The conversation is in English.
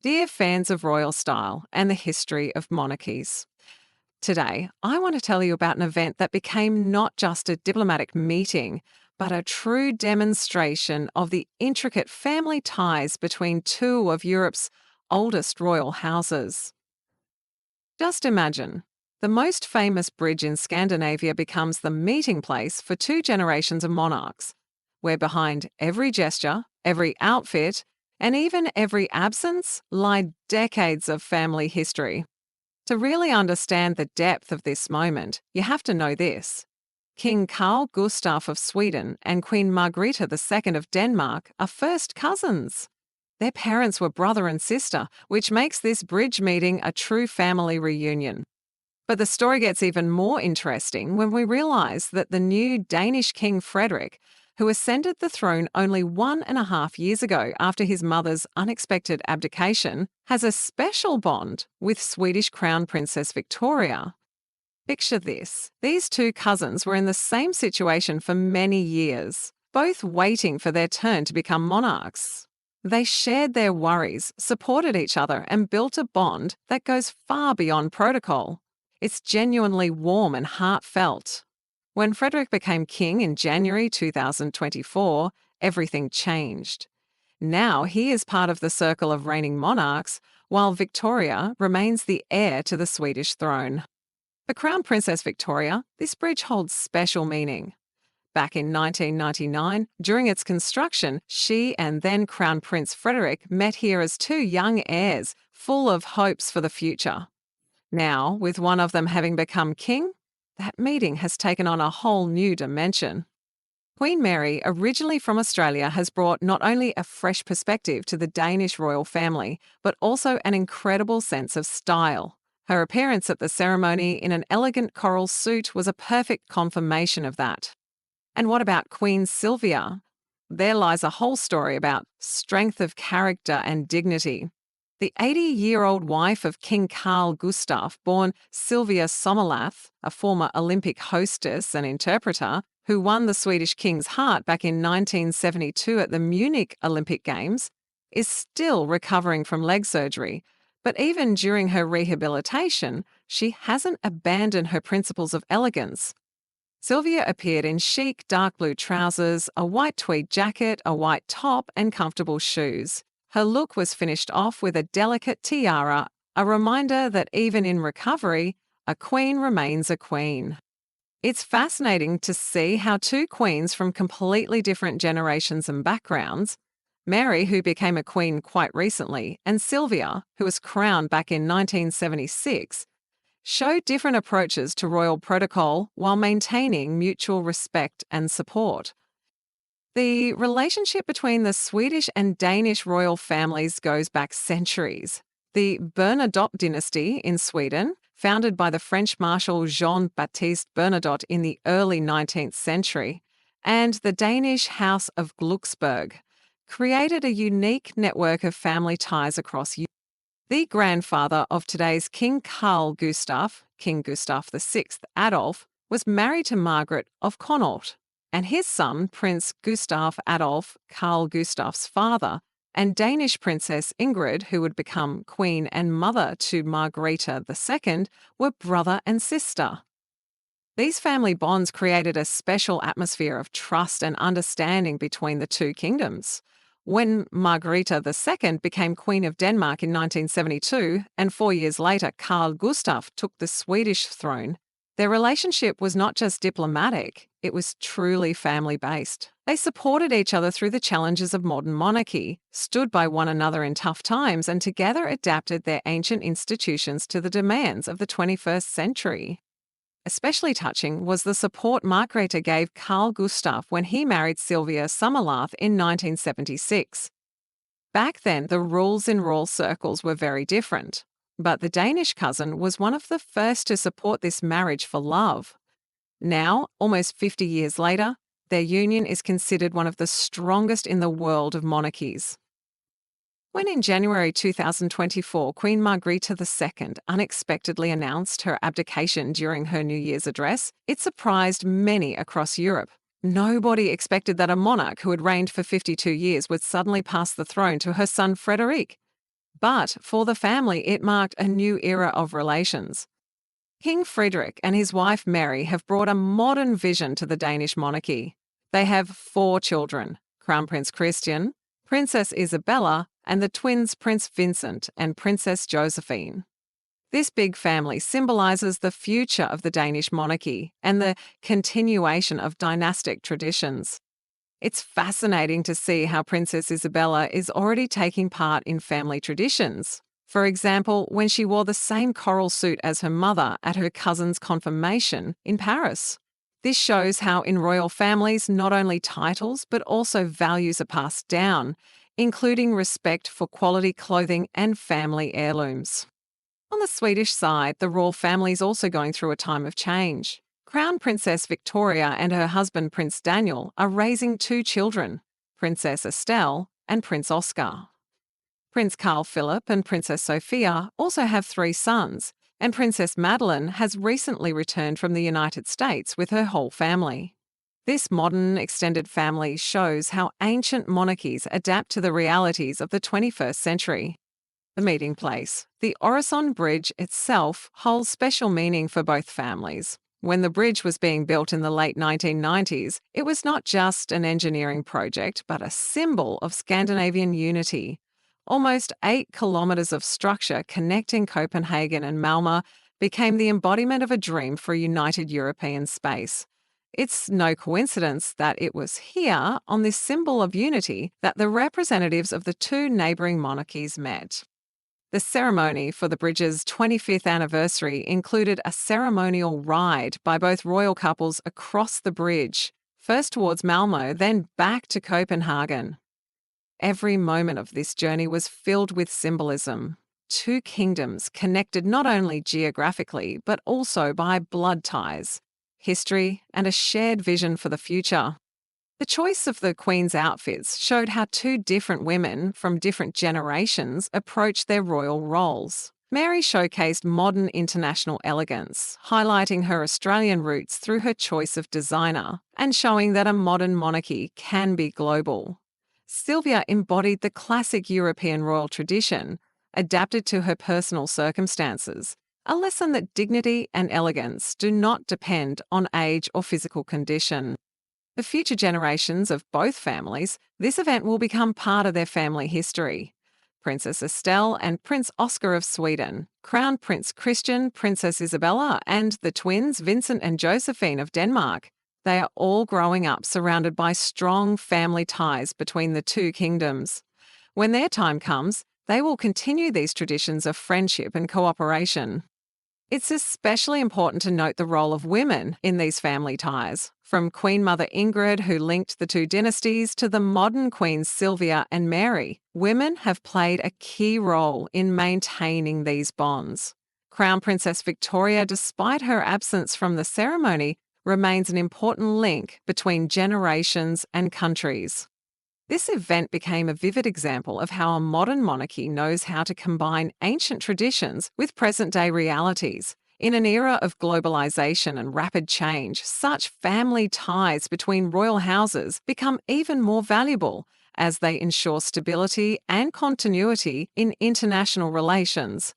Dear fans of royal style and the history of monarchies, today I want to tell you about an event that became not just a diplomatic meeting, but a true demonstration of the intricate family ties between two of Europe's oldest royal houses. Just imagine. The most famous bridge in Scandinavia becomes the meeting place for two generations of monarchs, where behind every gesture, every outfit, and even every absence lie decades of family history. To really understand the depth of this moment, you have to know this. King Carl Gustaf of Sweden and Queen Margrethe II of Denmark are first cousins. Their parents were brother and sister, which makes this bridge meeting a true family reunion. But the story gets even more interesting when we realise that the new Danish King Frederik, who ascended the throne only 1.5 years ago after his mother's unexpected abdication, has a special bond with Swedish Crown Princess Victoria. Picture this. These two cousins were in the same situation for many years, both waiting for their turn to become monarchs. They shared their worries, supported each other, and built a bond that goes far beyond protocol. It's genuinely warm and heartfelt. When Frederick became king in January 2024, everything changed. Now he is part of the circle of reigning monarchs, while Victoria remains the heir to the Swedish throne. For Crown Princess Victoria, this bridge holds special meaning. Back in 1999, during its construction, she and then Crown Prince Frederik met here as two young heirs, full of hopes for the future. Now, with one of them having become king, that meeting has taken on a whole new dimension. Queen Mary, originally from Australia, has brought not only a fresh perspective to the Danish royal family, but also an incredible sense of style. Her appearance at the ceremony in an elegant coral suit was a perfect confirmation of that. And what about Queen Silvia? There lies a whole story about strength of character and dignity. The 80-year-old wife of King Carl Gustaf, born Silvia Sommerlath, a former Olympic hostess and interpreter, who won the Swedish king's heart back in 1972 at the Munich Olympic Games, is still recovering from leg surgery. But even during her rehabilitation, she hasn't abandoned her principles of elegance. Silvia appeared in chic dark blue trousers, a white tweed jacket, a white top, and comfortable shoes. Her look was finished off with a delicate tiara, a reminder that even in recovery, a queen remains a queen. It's fascinating to see how two queens from completely different generations and backgrounds, Mary, who became a queen quite recently, and Silvia, who was crowned back in 1976, show different approaches to royal protocol while maintaining mutual respect and support. The relationship between the Swedish and Danish royal families goes back centuries. The Bernadotte dynasty in Sweden, founded by the French Marshal Jean-Baptiste Bernadotte in the early 19th century, and the Danish House of Glucksburg, created a unique network of family ties across Europe. The grandfather of today's King Carl Gustaf, King Gustaf VI Adolf, was married to Margaret of Connaught, and his son, Prince Gustav Adolf, Carl Gustaf's father, and Danish Princess Ingrid, who would become queen and mother to Margrethe II, were brother and sister. These family bonds created a special atmosphere of trust and understanding between the two kingdoms. When Margrethe II became Queen of Denmark in 1972, and 4 years later Carl Gustaf took the Swedish throne, their relationship was not just diplomatic, it was truly family-based. They supported each other through the challenges of modern monarchy, stood by one another in tough times, and together adapted their ancient institutions to the demands of the 21st century. Especially touching was the support Margrethe gave Carl Gustaf when he married Silvia Sommerlath in 1976. Back then, the rules in royal circles were very different, but the Danish cousin was one of the first to support this marriage for love. Now, almost 50 years later, their union is considered one of the strongest in the world of monarchies. When in January 2024, Queen Margrethe II unexpectedly announced her abdication during her New Year's address, it surprised many across Europe. Nobody expected that a monarch who had reigned for 52 years would suddenly pass the throne to her son Frederik. But for the family, it marked a new era of relations. King Frederik and his wife Mary have brought a modern vision to the Danish monarchy. They have 4 children: Crown Prince Christian, Princess Isabella, and the twins Prince Vincent and Princess Josephine. This big family symbolizes the future of the Danish monarchy and the continuation of dynastic traditions. It's fascinating to see how Princess Isabella is already taking part in family traditions. For example, when she wore the same coral suit as her mother at her cousin's confirmation in Paris. This shows how in royal families not only titles but also values are passed down, including respect for quality clothing and family heirlooms. On the Swedish side, the royal family is also going through a time of change. Crown Princess Victoria and her husband Prince Daniel are raising 2 children, Princess Estelle and Prince Oscar. Prince Carl Philip and Princess Sophia also have 3 sons, and Princess Madeleine has recently returned from the United States with her whole family. This modern extended family shows how ancient monarchies adapt to the realities of the 21st century. The meeting place. The Öresund Bridge itself holds special meaning for both families. When the bridge was being built in the late 1990s, it was not just an engineering project, but a symbol of Scandinavian unity. Almost 8 kilometres of structure connecting Copenhagen and Malmö became the embodiment of a dream for a united European space. It's no coincidence that it was here, on this symbol of unity, that the representatives of the 2 neighbouring monarchies met. The ceremony for the bridge's 25th anniversary included a ceremonial ride by both royal couples across the bridge, first towards Malmö, then back to Copenhagen. Every moment of this journey was filled with symbolism. 2 kingdoms connected not only geographically, but also by blood ties, history, and a shared vision for the future. The choice of the Queen's outfits showed how 2 different women from different generations approached their royal roles. Mary showcased modern international elegance, highlighting her Australian roots through her choice of designer and showing that a modern monarchy can be global. Silvia embodied the classic European royal tradition, adapted to her personal circumstances, a lesson that dignity and elegance do not depend on age or physical condition. For future generations of both families, this event will become part of their family history. Princess Estelle and Prince Oscar of Sweden, Crown Prince Christian, Princess Isabella, and the twins Vincent and Josephine of Denmark. They are all growing up surrounded by strong family ties between the 2 kingdoms. When their time comes, they will continue these traditions of friendship and cooperation. It's especially important to note the role of women in these family ties. From Queen Mother Ingrid, who linked the 2 dynasties, to the modern Queens Silvia and Mary, women have played a key role in maintaining these bonds. Crown Princess Victoria, despite her absence from the ceremony, remains an important link between generations and countries. This event became a vivid example of how a modern monarchy knows how to combine ancient traditions with present-day realities. In an era of globalization and rapid change, such family ties between royal houses become even more valuable as they ensure stability and continuity in international relations.